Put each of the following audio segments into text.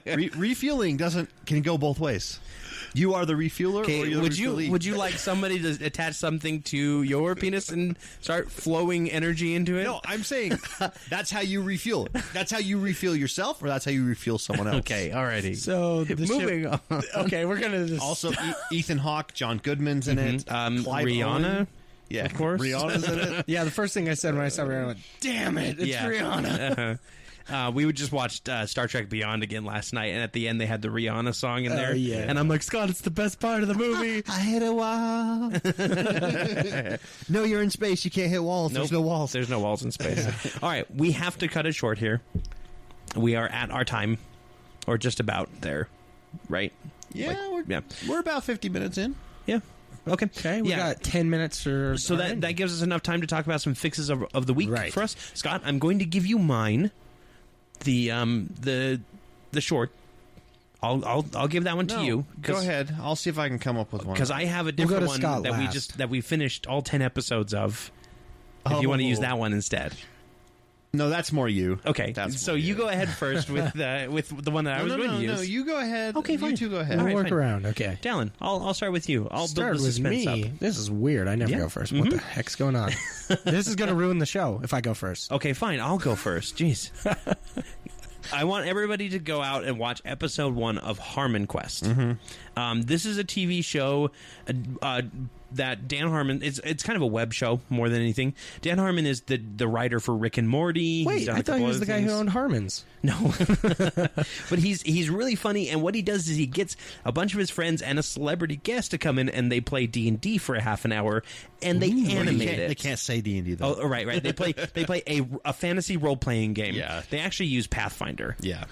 Refueling can go both ways. You are the refueler. Okay, or you're the refuelee. would you like somebody to attach something to your penis and start flowing energy into it? No, I'm saying that's how you refuel. That's how you refuel yourself, or that's how you refuel someone else. Okay, alrighty. So moving on. Okay, we're gonna just Also, Ethan Hawke, John Goodman's in it. Clive Rihanna. Owen. Yeah, of course. Rihanna's in it. Yeah, the first thing I said when I saw Rihanna, I went, "Damn it, it's Rihanna." We would just watch Star Trek Beyond again last night, and at the end they had the Rihanna song in there. Yeah. And I'm like, Scott, it's the best part of the movie. I hit a wall. No, you're in space. You can't hit walls. Nope. There's no walls. There's no walls in space. All right, we have to cut it short here. We are at our time, or just about there, right? Yeah, we're about 50 minutes in. Yeah. Okay. Okay, we got 10 minutes for... So that gives us enough time to talk about some fixes of the week Right. for us. Scott, I'm going to give you mine. The short. I'll give that one to you. Go ahead. I'll see if I can come up with one. Because I have a go different to one Scott that we finished all 10 episodes of. If you want to use that one instead. No, that's more you. Okay, That's so more you go ahead first with the one that I was going to use. No, you go ahead. Okay, fine. You two go ahead. We'll right, work fine. around, okay. Dallin, I'll start with you. I'll Start build the with suspense me. up. This is weird. I never go first. What the heck's going on? This is going to ruin the show if I go first. Okay, fine. I'll go first. Jeez. I want everybody to go out and watch episode 1 of Harmon Quest. This is a TV show that Dan Harmon... It's kind of a web show more than anything. Dan Harmon is the writer for Rick and Morty. Wait, I thought he was the guy who owned Harmon's. No. But he's really funny, and what he does is he gets a bunch of his friends and a celebrity guest to come in, and they play D&D for a half an hour, and they animate it. They can't say D&D, though. Oh, right. They play a fantasy role-playing game. Yeah. They actually use Pathfinder. Yeah.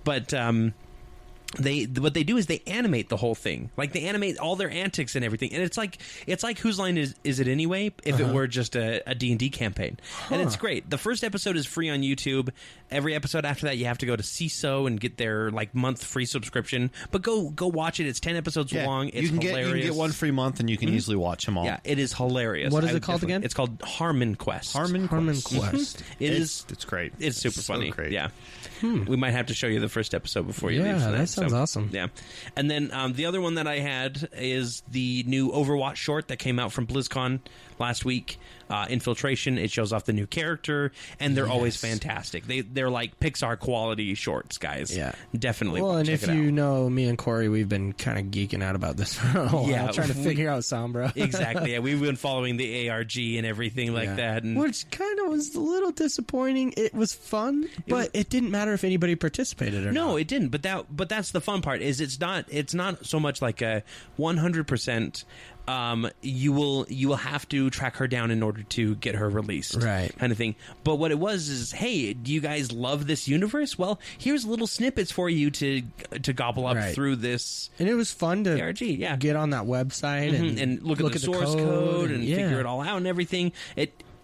But what they do is they animate the whole thing. Like, they animate all their antics and everything. And it's like Whose Line Is It Anyway? If it were just a D&D campaign. And it's great. The first episode is free on YouTube. Every episode after that, you have to go to CISO and get their month free subscription. But go watch it. It's 10 episodes long. It's hilarious. You can get one free month, and you can easily watch them all. Yeah, it is hilarious. What is it called again? It's called Harmon Quest. Harmon Quest. It's great. It's super funny. Great. Yeah. We might have to show you the first episode before you leave. Yeah, that sounds awesome. Yeah. And then the other one that I had is the new Overwatch short that came out from BlizzCon last week. Infiltration. It shows off the new character, and they're always fantastic. They're like Pixar quality shorts, guys. Yeah. Definitely. Well, and check if it out. you know me and Corey, we've been kind of geeking out about this for a while, trying to figure out Sombra. Exactly. Yeah, we've been following the ARG and everything like that. And which kind of was a little disappointing. It was fun, but it didn't matter if anybody participated or not. No, it didn't. But that's the fun part. Is it's not so much like a 100%. You will have to track her down in order to get her released, right? Kind of thing. But what it was is, hey, do you guys love this universe? Well, here's little snippets for you to gobble up through this. And it was fun to ARG, get on that website and look at the source code and figure it all out and everything.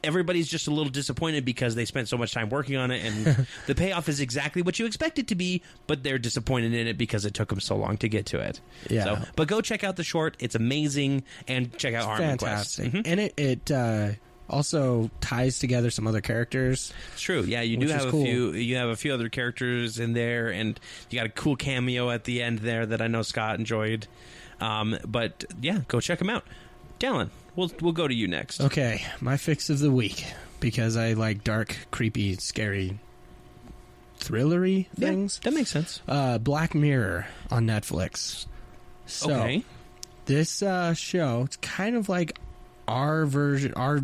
Everybody's just a little disappointed because they spent so much time working on it, and the payoff is exactly what you expect it to be, but they're disappointed in it because it took them so long to get to it. Yeah. So, but go check out the short. It's amazing, and check out Harmon Quest. Fantastic. And it also ties together some other characters. It's true. Yeah, you do have a few. You have a few other characters in there, and you got a cool cameo at the end there that I know Scott enjoyed. But yeah, go check them out. Dallin, we'll go to you next. Okay, my fix of the week, because I like dark, creepy, scary, thrillery things. That makes sense. Black Mirror on Netflix. So, this show, it's kind of like our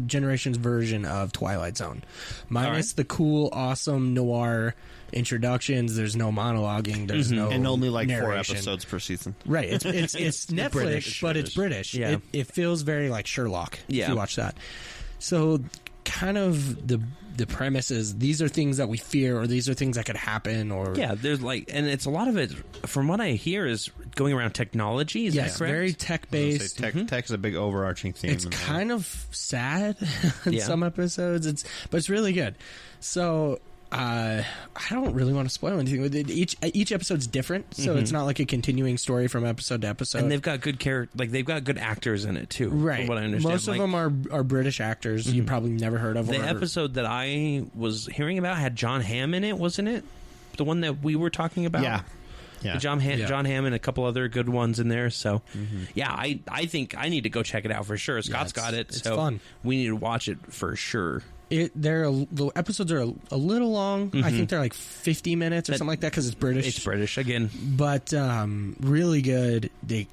generation's version of Twilight Zone, minus the cool, awesome noir introductions. There's no monologuing. There's no and only like narration. 4 episodes per season. Right. It's Netflix, British. but it's British. Yeah. It feels very like Sherlock. Yeah. If you watch that. So kind of the premise is these are things that we fear, or these are things that could happen, or there's and it's a lot of it from what I hear is going around technology. Is that correct? Very tech based. Tech is a big overarching theme. It's kind of sad in some episodes. But it's really good. So I don't really want to spoil anything with it. Each episode's different, so it's not like a continuing story from episode to episode. And they've got good they've got good actors in it too, right? From what I understand, most of them are British actors you probably never heard of. The episode that I was hearing about had John Hamm in it, wasn't it? The one that we were talking about. Yeah. John Hamm and a couple other good ones in there. So, yeah, I think I need to go check it out for sure. Scott's got it. It's so fun. We need to watch it for sure. The episodes are a little long. I think they're like 50 minutes or something like that because it's British. It's British again. But really good. They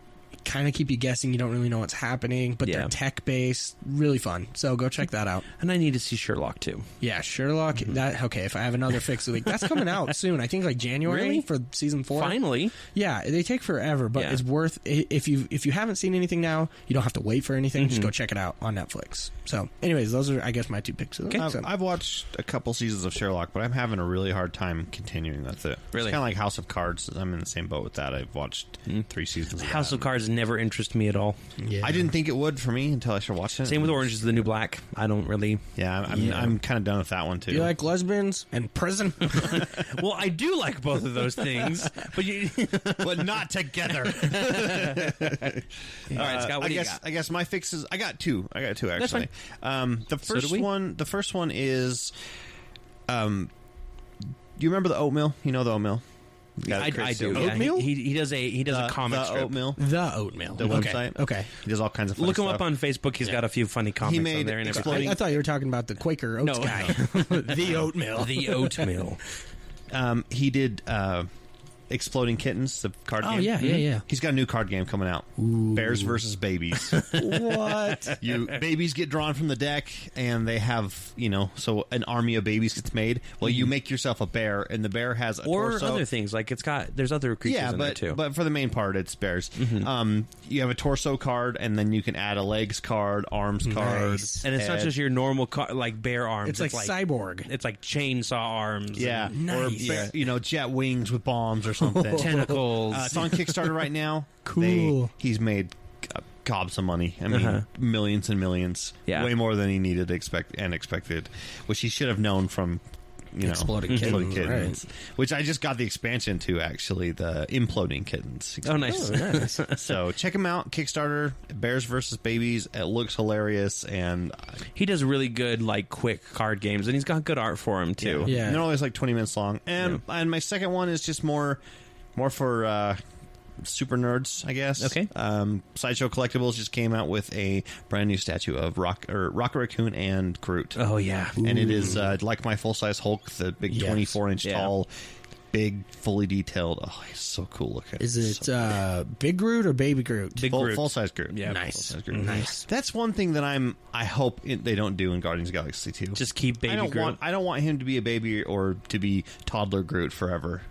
kind of keep you guessing. You don't really know what's happening, but they're tech-based. Really fun. So go check that out. And I need to see Sherlock, too. Yeah, Sherlock. Okay, if I have another fix of the week. That's coming out soon. I think like January Really? for season 4. Finally. Yeah, they take forever, but it's worth if you haven't seen anything now, you don't have to wait for anything. Just go check it out on Netflix. So, anyways, those are I guess my 2 picks of the week. So. I've watched a couple seasons of Sherlock, but I'm having a really hard time continuing with it. Really? It's kind of like House of Cards. I'm in the same boat with that. I've watched 3 seasons of House that. of Cards never interested me at all. Yeah. I didn't think it would for me until I started watching it. Same with Orange is the New Black. I don't really... Yeah, I'm kind of done with that one, too. You like lesbians and prison? Well, I do like both of those things, but not together. All right, Scott, what do you got? I guess my fixes. I got two. Actually. fine. The first one is. Do you remember the oatmeal? You know the oatmeal. I do. Yeah. Oatmeal? He does a comic the strip. oatmeal. The Oatmeal. The website. Okay. He does all kinds of. Funny Look him stuff. up on Facebook. He's got a few funny comics made on there and everything. Exploding- I thought you were talking about the Quaker Oats No. guy. The Oatmeal. The Oatmeal. He did Exploding Kittens, the card game. Oh, yeah. He's got a new card game coming out. Bears versus Babies. What? Babies get drawn from the deck, and they have, so an army of babies gets made. Well, you make yourself a bear, and the bear has a Or torso. other things. Like there's other creatures in there too. but for the main part, it's bears. You have a torso card, and then you can add a legs card, arms card. Nice. And it's not head. just your normal like bear arms. It's like Cyborg. It's like chainsaw arms. Yeah, Nice. or jet wings with bombs or something. And tentacles. It's on Kickstarter right now. Cool. He's made gobs of money. I mean, millions and millions. Yeah. Way more than he needed expected, which he should have known from. Exploding Kittens, which I just got the expansion to, actually, the Imploding Kittens. Oh, nice. Nice. So check him out, Kickstarter, Bears versus Babies. It looks hilarious, and He does really good, like, quick card games, and he's got good art for him, too. Yeah. they're always like 20 minutes long. And my second one is just more for super nerds, I guess. Okay. Sideshow Collectibles just came out with a brand new statue of Rocket Raccoon and Groot. Oh, yeah. And it is like my full-size Hulk, the big Yes. 24-inch Yeah. tall, big, fully detailed. Oh, he's so cool looking. Is it Big Groot or Baby Groot? Big Groot. Full-size Groot. Yeah. Nice. Full-size Groot. Nice. That's one thing that I hope they don't do in Guardians of the Galaxy 2. Just keep Baby Groot. I don't want him to be a baby or to be toddler Groot forever.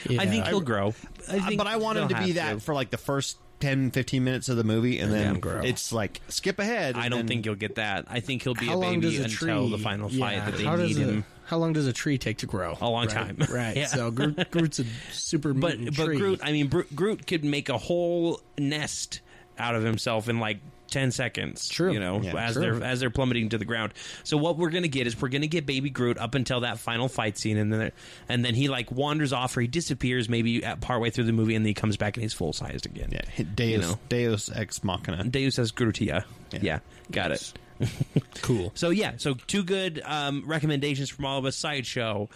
I think he'll grow. But I want him to be that for like the first 10, 15 minutes of the movie, and then grow. it's like skip ahead. I don't think you'll get that. I think he'll be How a long baby does a until tree? the final fight Yeah. that they How need does him. How long does a tree take to grow? A long Right. time. Right. Yeah. So Groot's a super But mutant tree. Groot, I mean, Groot could make a whole nest out of himself in like 10 seconds. True. As true. they're plummeting to the ground. So what we're gonna get is we're gonna get Baby Groot up until that final fight scene, and then he like wanders off or he disappears maybe at partway through the movie, and then he comes back and he's full sized again. Yeah, Deus Ex Machina. Deus says Grootia. Yeah, got it. Cool. So two good recommendations from all of us: Sideshow,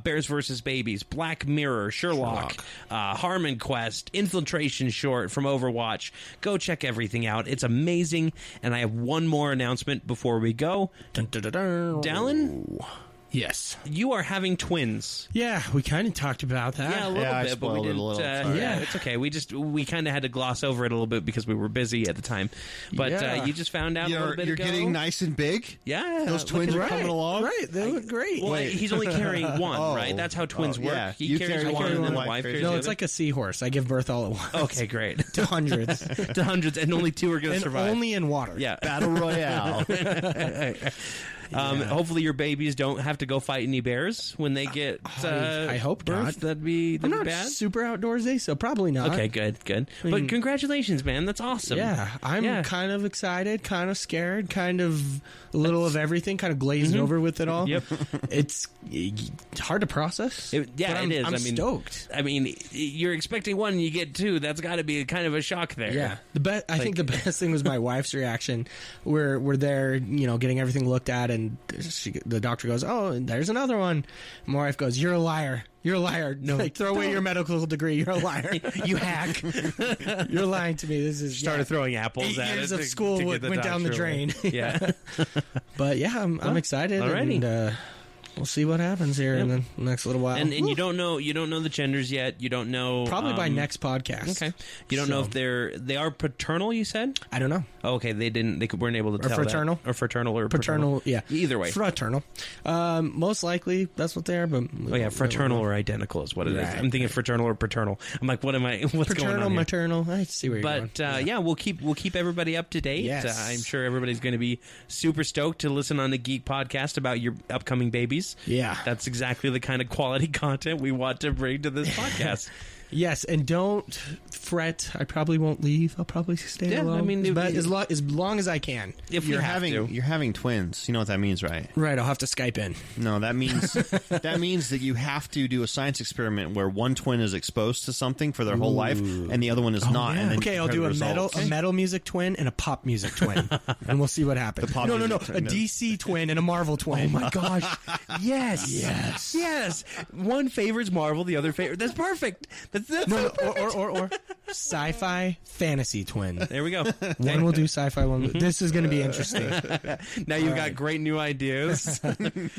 Bears versus Babies, Black Mirror, Sherlock. Harmon Quest, Infiltration Short from Overwatch. Go check everything out; it's amazing. And I have one more announcement before we go. Dun, dun, dun, dun. Dallin, Yes. you are having twins. Yeah, we kind of talked about that. Yeah, a little I bit, but we spoiled it a didn't. little. Sorry. Yeah, it's okay. We kind of had to gloss over it a little bit because we were busy at the time. But Yeah. you just found out a little bit You're ago. getting nice and big. Yeah, Those twins look are at- coming along. Right, they look great. Well, he's only carrying one, Oh. right? That's how twins Oh, work. yeah. He You carries carry one, one, and then and the the wife wife carries no, the it's other. like a seahorse. I give birth all at once. Okay, great. To hundreds. To hundreds, and only two are going to And survive. only in water. Yeah. Battle Royale. Hopefully your babies don't have to go fight any bears when they get I hope birth. not. That'd be I'm not bad. super outdoorsy, so probably not. Okay, good. But congratulations, man. That's awesome. Yeah, I'm kind of excited, kind of scared, kind of a little of everything, kind of glazed over with it all. Yep. It's hard to process. It but I'm is. I'm stoked. I mean, you're expecting one and you get two. That's got to be kind of a shock there. Yeah, I think the best thing was my wife's reaction. We're there, getting everything looked at, and the doctor goes, "Oh, and there's another one." My wife goes, "You're a liar. You're a liar. No. Like, throw away your medical degree. You're a liar. You hack. You're lying to me. This is Started throwing apples 8 at years it of school to get went down the doctor away. drain. Yeah. But yeah, I'm excited. alrighty. And we'll see what happens here in the next little while. And you don't know the genders yet. You don't know Probably by next podcast. Okay. You don't know if they are paternal. You said. I don't know. Oh, okay. They weren't able to Or tell fraternal? that. Or fraternal or Paternal, yeah. Either way. Fraternal. Most likely that's what they are. But Oh yeah, fraternal or identical is what it is. Right. I'm thinking fraternal or paternal. I'm like, what's going paternal, on here? maternal. I see where you're But going. yeah, we'll keep everybody up to date. Yes. I'm sure everybody's going to be super stoked to listen on the Geek Podcast about your upcoming babies. Yeah. That's exactly the kind of quality content we want to bring to this podcast. Yes, and don't fret. I probably won't leave. I'll probably stay Yeah, alone. I mean, as long as I can. If You're we have to. you're having twins. You know what that means, right? Right, I'll have to Skype in. No, that means that you have to do a science experiment where one twin is exposed to something for their whole life and the other one is not. yeah. And then Okay, you I'll compare do the results. a metal music twin and a pop music twin, and we'll see what happens. The pop No, music a twin, no. DC twin and a Marvel twin. Oh my gosh! Yes. One favors Marvel, the other favors. That's perfect. That's No, or sci-fi fantasy twin. There we go. One will do sci-fi. One. This is going to be interesting. Now you've got great new ideas.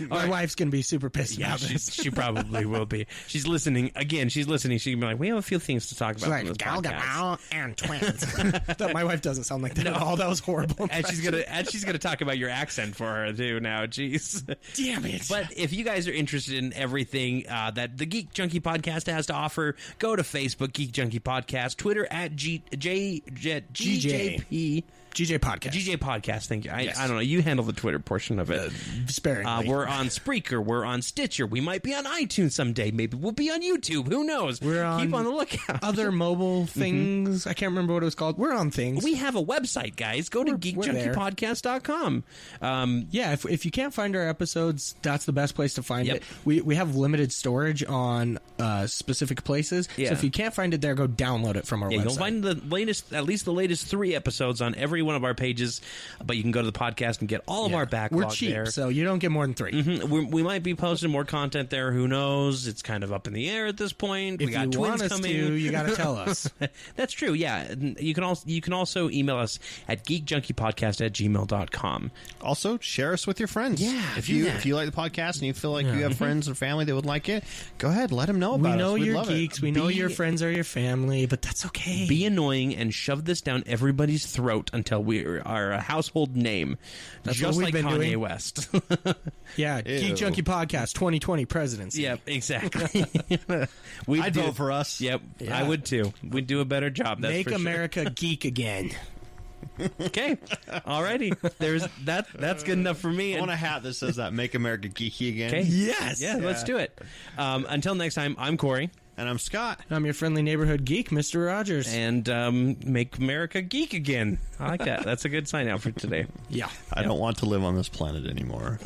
My wife's going to be super pissed Yeah, about this. she probably will be. She's listening. Again, she's listening. She can be like, we have a few things to talk about Like on this gal, podcast. gal, and twins. My wife doesn't sound like that at all. That was horrible. And she's gonna talk about your accent for her too. Now, jeez. Damn it. But if you guys are interested in everything that the Geek Junkie Podcast has to offer, go to Facebook, Geek Junkie Podcast, Twitter at GJP. GJ Podcast. GJ Podcast, thank you. Yes. I don't know. You handle the Twitter portion of it. Sparingly. We're on Spreaker. We're on Stitcher. We might be on iTunes someday. Maybe we'll be on YouTube. Who knows? We're on Keep on the lookout. Other mobile things. I can't remember what it was called. We're on things. We have a website, guys. Go to We're there. geekjunkiepodcast.com. Yeah, if you can't find our episodes, that's the best place to find Yep. it. We have limited storage on specific places. Yeah. So if you can't find it there, go download it from our Yeah, website. you'll find at least the latest 3 episodes on every one of our pages, but you can go to the podcast and get all of our backlog We're cheap, there. so you don't get more than 3. We might be posting more content there. Who knows? It's kind of up in the air at this point. If we got you twins want us coming. to, you got to tell us. That's true. Yeah, you can also email us at geekjunkiepodcast@gmail.com. Also, share us with your friends. Yeah, if do you that. if you like the podcast and you feel like you have friends or family that would like it, go ahead, let them know about We know us. We'd you're love it. geeks. We know your friends are your family, but that's okay. Be annoying and shove this down everybody's throat until we are a household name, That's just what we've like been Kanye doing. West. Yeah, Geek Junkie Podcast 2020 presidency. Yep, exactly. I'd vote for us. Yep, Yeah. I would too. We'd do a better job. That's Make for sure. America geek again. Okay, alrighty. There's that. That's good enough for me. I want a hat that says that. Make America geeky again. Okay. Yes. Yeah, let's do it. Until next time, I'm Corey. And I'm Scott. I'm your friendly neighborhood geek, Mr. Rogers. And make America geek again. I like that. That's a good sign out for today. Yeah. I don't want to live on this planet anymore.